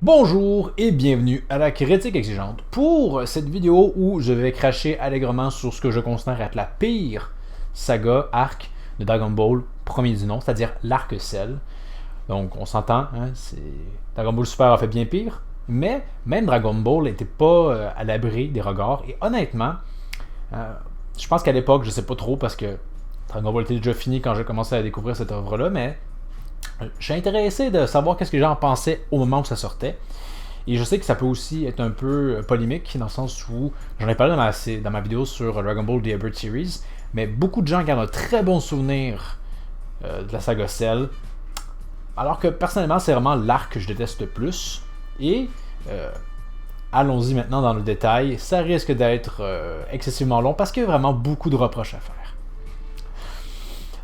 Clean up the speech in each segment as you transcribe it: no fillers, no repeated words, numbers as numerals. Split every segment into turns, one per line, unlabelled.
Bonjour et bienvenue à la Critique Exigeante pour cette vidéo où je vais cracher allègrement sur ce que je considère être la pire saga arc de Dragon Ball premier du nom, c'est-à-dire l'arc Cell. Donc on s'entend, hein, Dragon Ball Super a fait bien pire, mais même Dragon Ball n'était pas à l'abri des regards. Et honnêtement, je pense qu'à l'époque, je sais pas trop parce que Dragon Ball était déjà fini quand j'ai commencé à découvrir cette œuvre-là, mais je suis intéressé de savoir qu'est-ce que les gens en pensaient au moment où ça sortait. Et je sais que ça peut aussi être un peu polémique, dans le sens où, j'en ai parlé dans ma vidéo sur Dragon Ball The Ebirth Series, mais beaucoup de gens gardent un très bon souvenir de la saga Cell, alors que personnellement, c'est vraiment l'arc que je déteste le plus. Et allons-y maintenant dans le détail. Ça risque d'être excessivement long parce qu'il y a vraiment beaucoup de reproches à faire.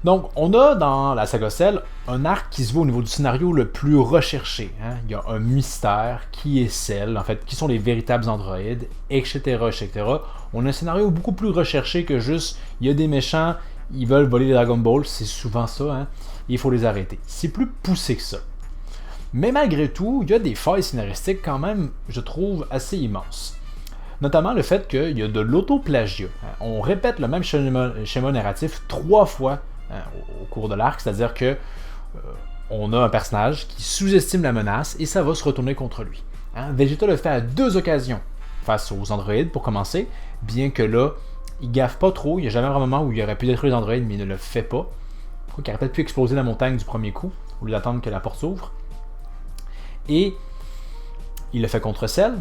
Donc, on a dans la saga Cell un arc qui se voit au niveau du scénario le plus recherché. Hein? Il y a un mystère, qui est Cell, en fait, qui sont les véritables androïdes, etc., etc. On a un scénario beaucoup plus recherché que juste, il y a des méchants, ils veulent voler les Dragon Ball, c'est souvent ça, hein? Il faut les arrêter. C'est plus poussé que ça. Mais malgré tout, il y a des failles scénaristiques quand même, je trouve, assez immenses. Notamment le fait qu'il y a de l'autoplagiat. On répète le même schéma narratif 3 fois au cours de l'arc, c'est-à-dire que on a un personnage qui sous-estime la menace et ça va se retourner contre lui. Vegeta le fait à 2 occasions face aux androïdes pour commencer, bien que là, il gaffe pas trop, il n'y a jamais un moment où il aurait pu détruire les androïdes, mais il ne le fait pas. Il aurait peut-être pu exploser la montagne du premier coup, au lieu d'attendre que la porte s'ouvre. Et il le fait contre Cell.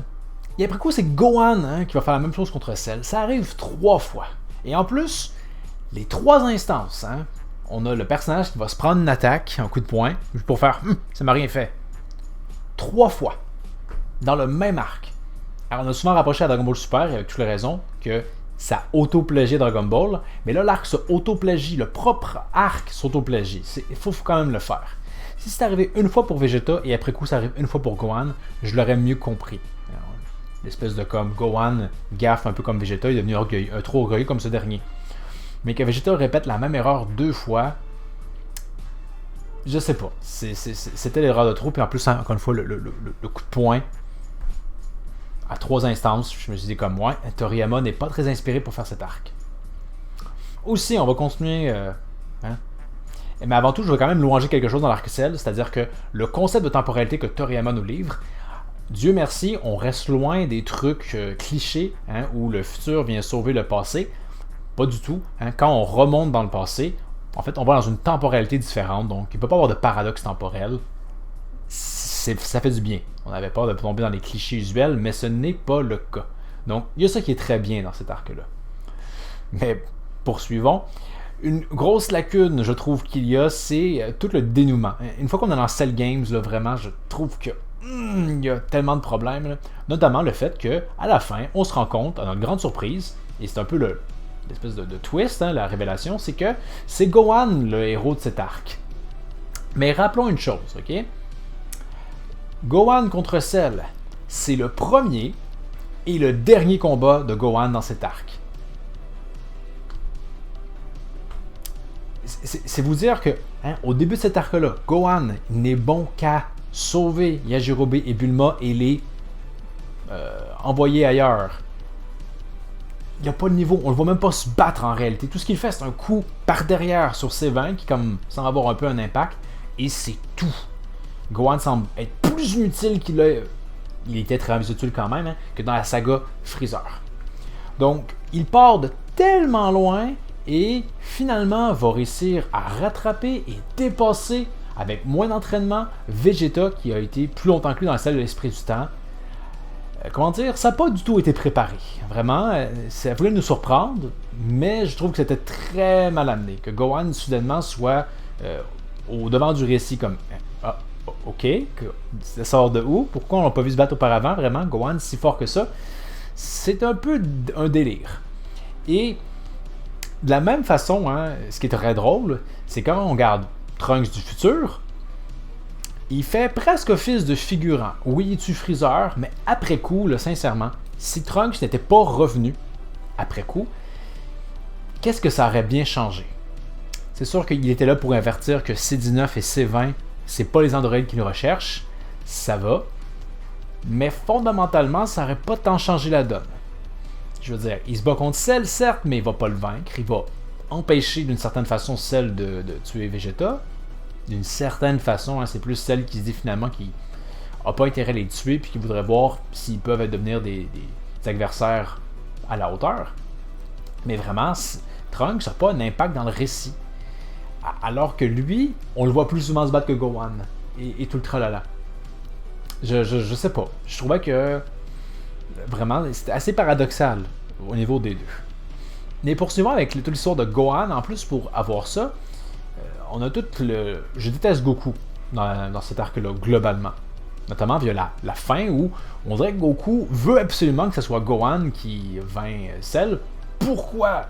Et après coup, c'est Gohan qui va faire la même chose contre Cell. Ça arrive 3 fois. Et en plus, les 3 instances, on a le personnage qui va se prendre une attaque, un coup de poing, juste pour faire ça m'a rien fait. 3 fois. Dans le même arc. Alors on a souvent rapproché à Dragon Ball Super, et avec toutes les raisons, que ça auto-plagie Dragon Ball, mais là l'arc se auto-plagie, le propre arc s'auto-plagie. Il faut quand même le faire. Si c'est arrivé une fois pour Vegeta et après coup ça arrive une fois pour Gohan, je l'aurais mieux compris. L'espèce de comme Gohan gaffe un peu comme Vegeta, il est devenu trop orgueilleux comme ce dernier. Mais que Vegeta répète la même erreur 2 fois, je sais pas. C'était l'erreur de trop, puis en plus, encore une fois, le coup de poing à 3 instances, je me suis dit comme moi, Toriyama n'est pas très inspiré pour faire cet arc. Aussi, on va continuer. Mais avant tout, je vais quand même louanger quelque chose dans l'arc Cell, c'est-à-dire que le concept de temporalité que Toriyama nous livre, Dieu merci, on reste loin des trucs clichés où le futur vient sauver le passé. Pas du tout. Quand on remonte dans le passé, en fait, on va dans une temporalité différente, donc il ne peut pas avoir de paradoxe temporel. Ça fait du bien. On avait peur de tomber dans les clichés usuels, mais ce n'est pas le cas. Donc, il y a ça qui est très bien dans cet arc-là. Mais poursuivons. Une grosse lacune, je trouve qu'il y a, c'est tout le dénouement. Une fois qu'on est dans Cell Games, là, vraiment, je trouve que il y a tellement de problèmes. Là. Notamment le fait qu'à la fin, on se rend compte, à notre grande surprise, et c'est un peu l'espèce de twist, la révélation, c'est que c'est Gohan le héros de cet arc. Mais rappelons une chose, ok? Gohan contre Cell, c'est le premier et le dernier combat de Gohan dans cet arc. C'est vous dire que, au début de cet arc-là, Gohan n'est bon qu'à sauver Yajirobe et Bulma et les envoyer ailleurs. Il n'y a pas de niveau, on ne le voit même pas se battre en réalité. Tout ce qu'il fait, c'est un coup par derrière sur Sévin qui semble avoir un peu un impact, et c'est tout. Gohan semble être plus utile qu'il a. Il était très utile quand même, que dans la saga Freezer. Donc, il part de tellement loin et finalement va réussir à rattraper et dépasser avec moins d'entraînement Vegeta qui a été plus longtemps que lui dans la salle de l'esprit du temps. Comment dire, ça n'a pas du tout été préparé. Vraiment, ça voulait nous surprendre, mais je trouve que c'était très mal amené. Que Gohan, soudainement, soit au devant du récit comme ok, ça sort de où? Pourquoi on l'a pas vu se battre auparavant, vraiment? Gohan, si fort que ça. C'est un peu un délire. Et de la même façon, ce qui est très drôle, c'est quand on regarde Trunks du futur, il fait presque office de figurant. Oui, il tue Freezer, mais après coup, là, sincèrement, si Trunks n'était pas revenu après coup, qu'est-ce que ça aurait bien changé? C'est sûr qu'il était là pour avertir que C19 et C20, c'est pas les androïdes qui le recherchent, ça va. mais fondamentalement, ça n'aurait pas tant changé la donne. Je veux dire, il se bat contre Cell, certes, mais il va pas le vaincre. Il va empêcher d'une certaine façon Cell de tuer Vegeta. D'une certaine façon, hein, c'est plus Cell qui se dit finalement qu'il n'a pas intérêt à les tuer, puis qui voudrait voir s'ils peuvent devenir des adversaires à la hauteur. Mais vraiment, Trunks n'a pas un impact dans le récit. Alors que lui, on le voit plus souvent se battre que Gohan et tout le tralala. Je sais pas. Je trouvais que vraiment, c'était assez paradoxal au niveau des deux. Mais poursuivant avec toute l'histoire de Gohan, en plus pour avoir ça, on a tout le... Je déteste Goku dans cet arc-là, globalement. Notamment via la fin où on dirait que Goku veut absolument que ce soit Gohan qui vainc Cell. Pourquoi?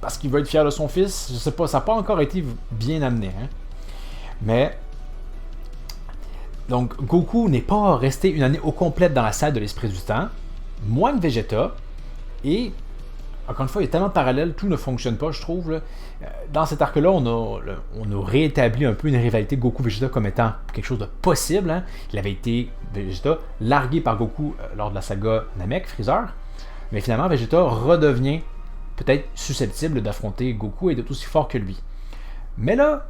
Parce qu'il veut être fier de son fils? Je sais pas, ça n'a pas encore été bien amené. Hein? Mais... Donc, Goku n'est pas resté une année au complète dans la salle de l'esprit du temps, moins que Vegeta, et, encore une fois, il y a tellement de parallèles, tout ne fonctionne pas, je trouve. Là. Dans cet arc-là, on a réétabli un peu une rivalité Goku-Vegeta comme étant quelque chose de possible. Hein. Il avait été, Vegeta, largué par Goku lors de la saga Namek, Freezer, mais finalement, Vegeta redevient peut-être susceptible d'affronter Goku et d'être aussi fort que lui. Mais là,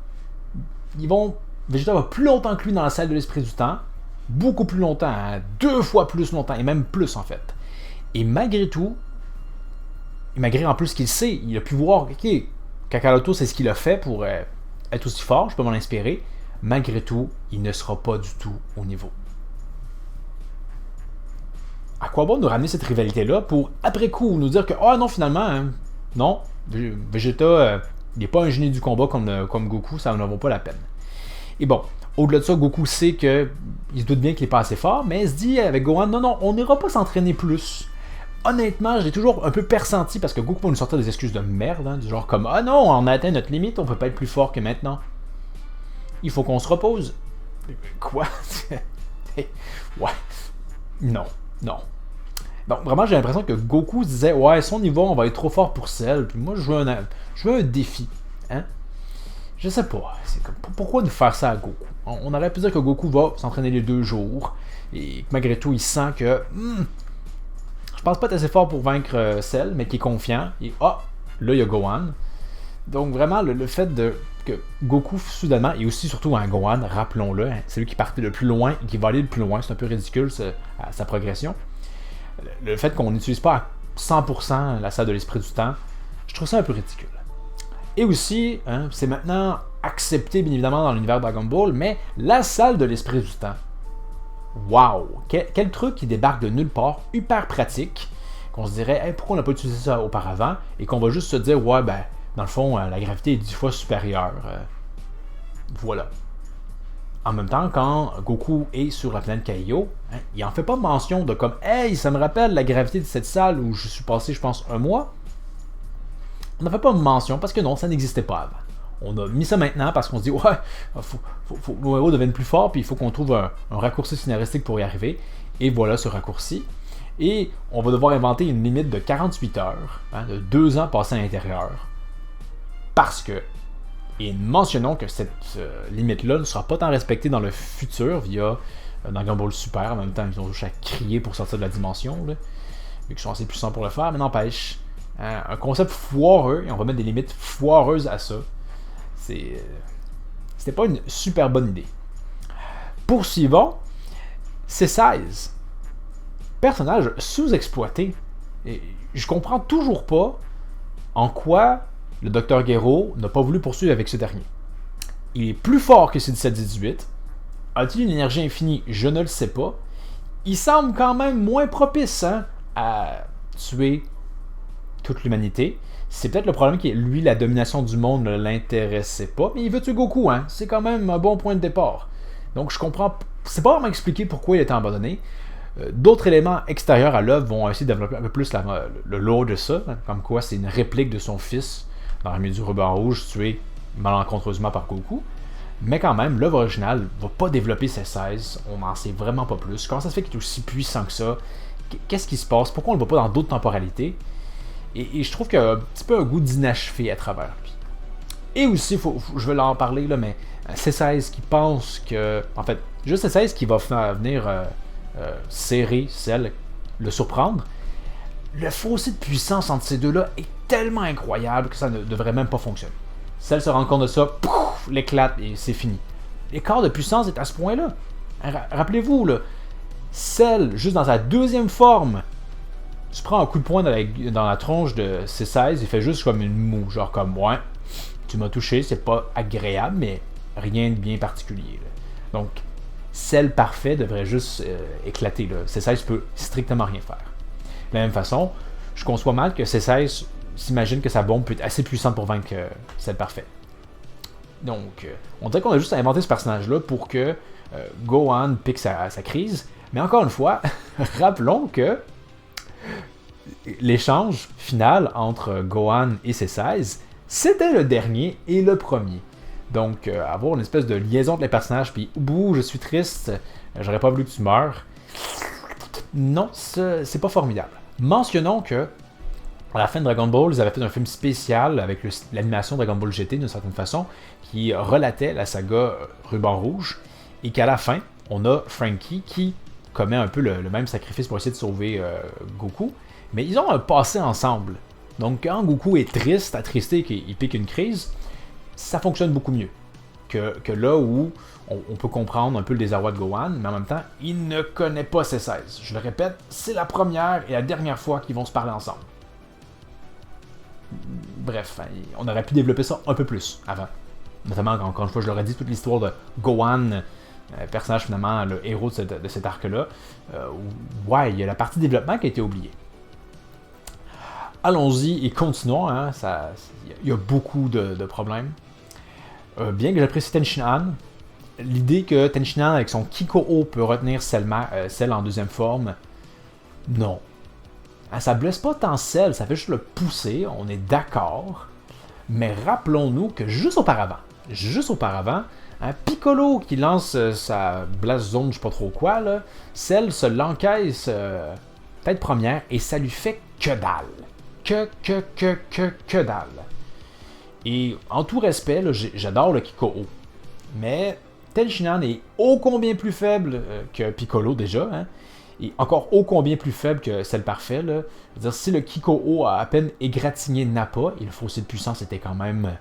Vegeta va plus longtemps que lui dans la salle de l'esprit du temps, beaucoup plus longtemps, hein, 2 fois plus longtemps, et même plus en fait. Et malgré tout, malgré en plus qu'il sait, il a pu voir, ok, Kakaroto c'est ce qu'il a fait pour être aussi fort, je peux m'en inspirer, malgré tout, il ne sera pas du tout au niveau. À quoi bon nous ramener cette rivalité-là pour, après coup, nous dire que, oh non, finalement, hein, non, Vegeta, il n'est pas un génie du combat comme Goku, ça n'en vaut pas la peine. Et bon, au-delà de ça, Goku sait qu'il se doute bien qu'il n'est pas assez fort, mais il se dit avec Gohan, non, on n'ira pas s'entraîner plus. Honnêtement, j'ai toujours un peu pressenti, parce que Goku va nous sortir des excuses de merde, hein, du genre comme, ah non, on a atteint notre limite, on peut pas être plus fort que maintenant. Il faut qu'on se repose. Quoi? Ouais. Non. Donc vraiment, j'ai l'impression que Goku se disait, ouais, son niveau, on va être trop fort pour Cell, puis moi, je veux un défi. Hein? Je sais pas, c'est comme, pourquoi nous faire ça à Goku? On aurait pu dire que Goku va s'entraîner les 2 jours, et que malgré tout, il sent que je pense pas être assez fort pour vaincre Cell, mais qu'il est confiant, et là, il y a Gohan. Donc vraiment, le fait que Goku, soudainement, et aussi surtout un Gohan, rappelons-le, hein, c'est lui qui partait le plus loin et qui va aller le plus loin, c'est un peu ridicule sa progression. Le fait qu'on n'utilise pas à 100% la salle de l'esprit du temps, je trouve ça un peu ridicule. Et aussi, hein, c'est maintenant accepté bien évidemment dans l'univers Dragon Ball, mais la salle de l'esprit du temps. Waouh! Quel truc qui débarque de nulle part, hyper pratique, qu'on se dirait, hey, pourquoi on n'a pas utilisé ça auparavant, et qu'on va juste se dire, ouais, ben, dans le fond, la gravité est 10 fois supérieure. Voilà. En même temps, quand Goku est sur la planète Kaio, hein, il en fait pas mention de comme, hey, ça me rappelle la gravité de cette salle où je suis passé, je pense, 1 mois. On n'en fait pas mention parce que non, ça n'existait pas avant. On a mis ça maintenant parce qu'on se dit, ouais, faut que nos héros deviennent plus forts, puis il faut qu'on trouve un raccourci scénaristique pour y arriver. Et voilà ce raccourci. Et on va devoir inventer une limite de 48 heures, hein, de 2 ans passés à l'intérieur. Parce que, et mentionnons que cette limite-là ne sera pas tant respectée dans le futur via Dragon Ball Super. En même temps, ils ont juste à crier pour sortir de la dimension, là, vu qu'ils sont assez puissants pour le faire, mais n'empêche. Un concept foireux, et on va mettre des limites foireuses à ça. C'était pas une super bonne idée. Poursuivons, C16. Personnage sous-exploité. Et je comprends toujours pas en quoi le Dr Gero n'a pas voulu poursuivre avec ce dernier. Il est plus fort que C17-18. A-t-il une énergie infinie? Je ne le sais pas. Il semble quand même moins propice à tuer toute l'humanité. C'est peut-être le problème que lui, la domination du monde ne l'intéressait pas, mais il veut tuer Goku, hein. C'est quand même un bon point de départ. Donc je comprends, c'est pas vraiment expliqué pourquoi il a été abandonné. D'autres éléments extérieurs à l'œuvre vont essayer de développer un peu plus le lore de ça, hein, comme quoi c'est une réplique de son fils dans l'armée du ruban rouge, tué malencontreusement par Goku. Mais quand même, l'œuvre originale va pas développer ses 16, on n'en sait vraiment pas plus. Comment ça se fait qu'il est aussi puissant que ça? Qu'est-ce qui se passe? Pourquoi on le voit pas dans d'autres temporalités? Et je trouve qu'il y a un petit peu un goût d'inachevé à travers lui. Et aussi, je vais en parler, là, mais C16 qui pense que... En fait, juste C16 qui va venir serrer Cell, le surprendre. Le fossé de puissance entre ces deux-là est tellement incroyable que ça ne devrait même pas fonctionner. Cell se rend compte de ça, pouf, l'éclate et c'est fini. L'écart de puissance est à ce point-là. Rappelez-vous, là, Cell, juste dans sa deuxième forme, tu prends un coup de poing dans la tronche de C16, il fait juste comme une moue, genre comme, ouais, tu m'as touché, c'est pas agréable, mais rien de bien particulier. Là. Donc, Cell parfait devrait juste éclater. Là. C16 peut strictement rien faire. De la même façon, je conçois mal que C16 s'imagine que sa bombe peut être assez puissante pour vaincre Cell parfait. Donc, on dirait qu'on a juste inventé ce personnage-là pour que Gohan pique sa crise. Mais encore une fois, rappelons que l'échange final entre Gohan et C16, c'était le dernier et le premier. Donc, avoir une espèce de liaison entre les personnages, puis ouh, je suis triste, j'aurais pas voulu que tu meurs. Non, c'est pas formidable. Mentionnons que, à la fin de Dragon Ball, ils avaient fait un film spécial avec l'animation Dragon Ball GT d'une certaine façon, qui relatait la saga Ruban Rouge, et qu'à la fin, on a Franky qui commet un peu le même sacrifice pour essayer de sauver Goku, mais ils ont un passé ensemble. Donc quand Goku est triste, attristé, qu'il pique une crise, ça fonctionne beaucoup mieux que là où on peut comprendre un peu le désarroi de Gohan, mais en même temps, il ne connaît pas C16. Je le répète, c'est la première et la dernière fois qu'ils vont se parler ensemble. Bref, on aurait pu développer ça un peu plus avant. Notamment, encore une fois, je leur ai dit toute l'histoire de Gohan, personnage finalement, le héros de cet arc-là. Ouais, il y a la partie développement qui a été oubliée. Allons-y et continuons, hein, il y a beaucoup de problèmes. Bien que j'apprécie Tenshinhan, l'idée que Tenshinhan avec son Kiko-O peut retenir Cell en deuxième forme, non. Ça blesse pas tant Cell, ça fait juste le pousser, on est d'accord. Mais rappelons-nous que juste auparavant, Piccolo qui lance sa Blast Zone, je sais pas trop quoi, là, Cell se l'encaisse tête première et ça lui fait que dalle. Que dalle. Et en tout respect, là, j'adore le Kiko-O. Mais Tenshinhan est ô combien plus faible que Piccolo déjà, hein, et encore ô combien plus faible que Cell parfait. Là. Je veux dire, si le Kiko-O a à peine égratigné Nappa, et le fossé de puissance était quand même...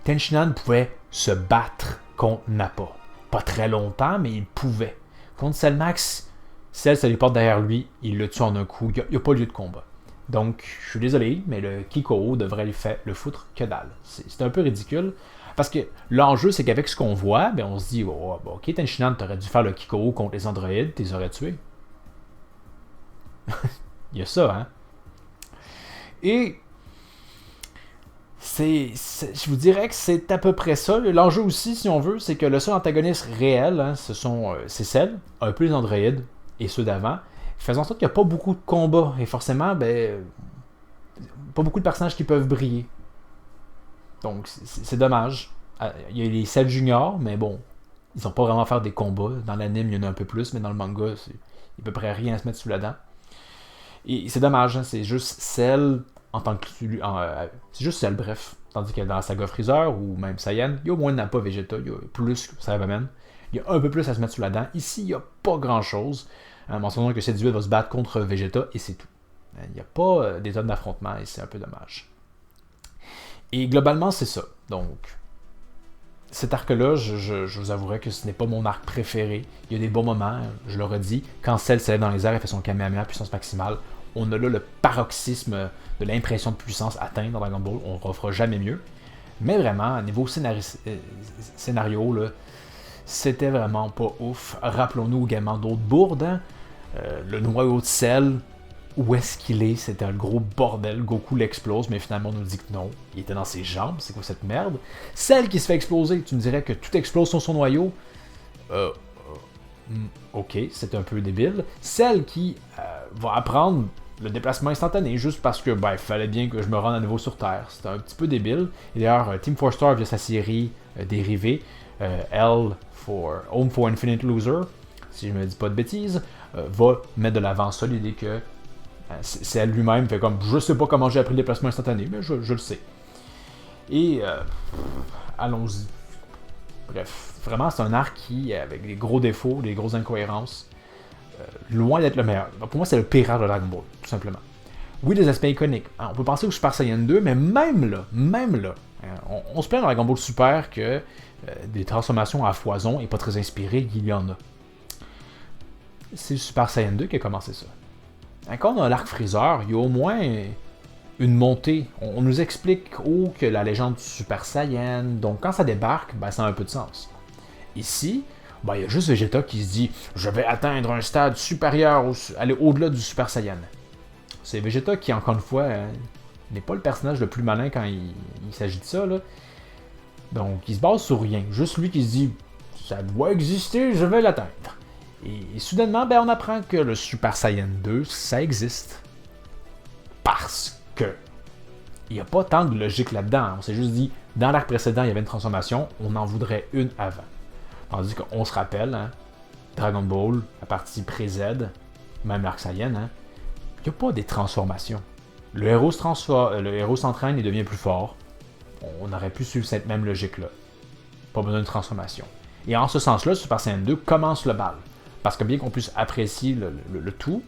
Tenshinhan pouvait se battre contre Nappa. Pas très longtemps, mais il pouvait. Contre Cell Max, Cell se les porte derrière lui, il le tue en un coup, il n'y a pas lieu de combat. Donc, je suis désolé, mais le Kiko-O devrait le foutre que dalle. C'est un peu ridicule. Parce que l'enjeu, c'est qu'avec ce qu'on voit, ben on se dit, oh, bon, ok, Tenshinhan, t'aurais dû faire le Kiko-O contre les androïdes, t'es aurais tués. Il y a ça, hein. Et je vous dirais que c'est à peu près ça. L'enjeu aussi, si on veut, c'est que le seul antagoniste réel, hein, c'est Cell, un peu les androïdes, et ceux d'avant, faisant en sorte qu'il n'y a pas beaucoup de combats, et forcément, ben, pas beaucoup de personnages qui peuvent briller. Donc, c'est dommage. Il y a les Cell Junior, mais bon, ils n'ont pas vraiment à faire des combats. Dans l'anime, il y en a un peu plus, mais dans le manga, il n'y a à peu près rien à se mettre sous la dent. Et c'est dommage, hein, c'est juste Cell en tant que... c'est juste Cell, bref. Tandis que dans la saga Freezer, ou même Saiyan, il y a au moins Nappa, Vegeta, il y a plus que Cyberman. Il y a un peu plus à se mettre sous la dent. Ici, il n'y a pas grand-chose. Mentionnons que C18 va se battre contre Vegeta, et c'est tout. Il n'y a pas des tonnes d'affrontements, et c'est un peu dommage. Et globalement, c'est ça. Donc, cet arc-là, je vous avouerai que ce n'est pas mon arc préféré. Il y a des bons moments, je le redis. Quand Cell s'élève dans les airs et fait son Kamehameha puissance maximale, on a là le paroxysme de l'impression de puissance atteinte dans Dragon Ball. On ne refera jamais mieux. Mais vraiment, à niveau scénario, là, c'était vraiment pas ouf. Rappelons-nous également d'autres bourdes. Hein? Le noyau de Cell, où est-ce qu'il est? C'était un gros bordel. Goku l'explose, mais finalement on nous dit que non. Il était dans ses jambes, c'est quoi cette merde? Celle qui se fait exploser, tu me dirais que tout explose sur son noyau. Ok, c'est un peu débile. Celle qui va apprendre le déplacement instantané, juste parce que il fallait bien que je me rende à nouveau sur Terre. C'était un petit peu débile. Et d'ailleurs, Team 4 Star via sa série dérivée, Home for Infinite Loser, si je me dis pas de bêtises, va mettre de l'avant ça, l'idée que c'est elle lui-même fait comme je sais pas comment j'ai appris le déplacement instantané, mais je le sais. Et allons-y. Bref, vraiment, c'est un arc qui, avec des gros défauts, des grosses incohérences, loin d'être le meilleur. Pour moi, c'est le pire arc de Dragon Ball, tout simplement. Oui, des aspects iconiques. On peut penser au Super Saiyan 2, mais même là, on se plaint dans Dragon Ball Super que des transformations à foison et pas très inspirées, il y en a. C'est le Super Saiyan 2 qui a commencé ça. Quand on a l'arc Freezer, il y a au moins une montée. On nous explique que la légende du Super Saiyan, donc quand ça débarque, ben, ça a un peu de sens. Ici, ben, il y a juste Vegeta qui se dit « Je vais atteindre un stade supérieur, aller au-delà du Super Saiyan ». C'est Vegeta qui, encore une fois, n'est pas le personnage le plus malin quand il s'agit de ça. Là. Donc, il se base sur rien. Juste lui qui se dit « Ça doit exister, je vais l'atteindre ». Et soudainement, ben, on apprend que le Super Saiyan 2, ça existe. Parce que il n'y a pas tant de logique là-dedans. On s'est juste dit, dans l'arc précédent, il y avait une transformation, on en voudrait une avant. Tandis qu'on se rappelle, hein, Dragon Ball, la partie pré-Z, même l'arc Saiyan, hein, il n'y a pas des transformations. Le héros s'entraîne et devient plus fort. On aurait pu suivre cette même logique-là. Pas besoin de transformation. Et en ce sens-là, Super Saiyan 2 commence le bal. Parce que bien qu'on puisse apprécier le tout,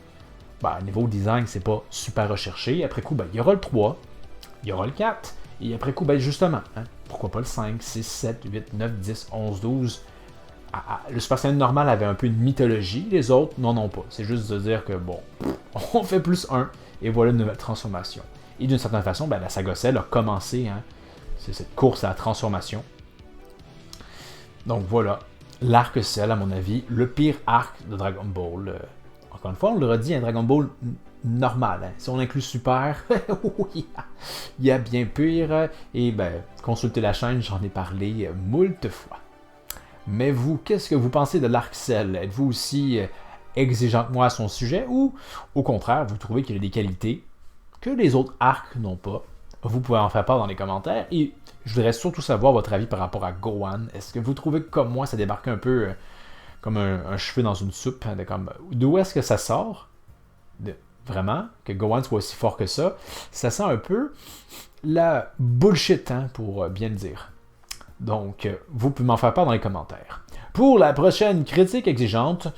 ben, niveau design, c'est pas super recherché. Après coup, ben, il y aura le 3, il y aura le 4, et après coup, ben, justement, hein, pourquoi pas le 5, 6, 7, 8, 9, 10, 11, 12. Le Super Saiyan normal avait un peu une mythologie, les autres non pas. C'est juste de dire que, bon, on fait plus 1, et voilà une nouvelle transformation. Et d'une certaine façon, ben, la saga Cell a commencé, hein, c'est cette course à la transformation. Donc voilà, l'arc Cell, à mon avis, le pire arc de Dragon Ball. Encore une fois, on le redit, un Dragon Ball normal. Hein. Si on inclut Super, oui, il y a bien pire. Et ben, consultez la chaîne, j'en ai parlé moult fois. Mais vous, qu'est-ce que vous pensez de l'arc Cell? Êtes-vous aussi exigeant que moi à son sujet ou, au contraire, vous trouvez qu'il a des qualités que les autres arcs n'ont pas? Vous pouvez en faire part dans les commentaires. Et je voudrais surtout savoir votre avis par rapport à Gohan. Est-ce que vous trouvez que, comme moi, ça débarque un peu comme un cheveu dans une soupe? Hein, d'où est-ce que ça sort? Vraiment, que Gohan soit aussi fort que ça, ça sent un peu la bullshit, hein, pour bien le dire. Donc, vous pouvez m'en faire part dans les commentaires. Pour la prochaine critique exigeante,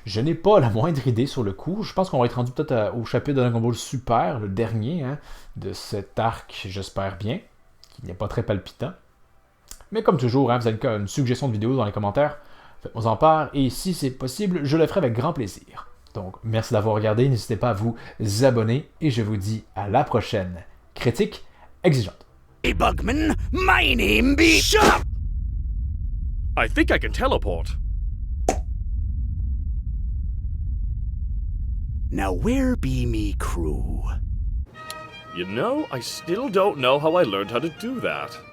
je n'ai pas la moindre idée sur le coup. Je pense qu'on va être rendu peut-être au chapitre de Dragon Ball Super, le dernier, hein, de cet arc, j'espère bien, qui n'est pas très palpitant. Mais comme toujours, hein, vous avez une suggestion de vidéo dans les commentaires, faites-moi en part, et si c'est possible, je le ferai avec grand plaisir. Donc, merci d'avoir regardé, n'hésitez pas à vous abonner, et je vous dis à la prochaine critique exigeante.
Hey, Bugman, my name be... Shut up!
I think I can teleport.
Now where be me crew?
You know, I still don't know how I learned how to do that.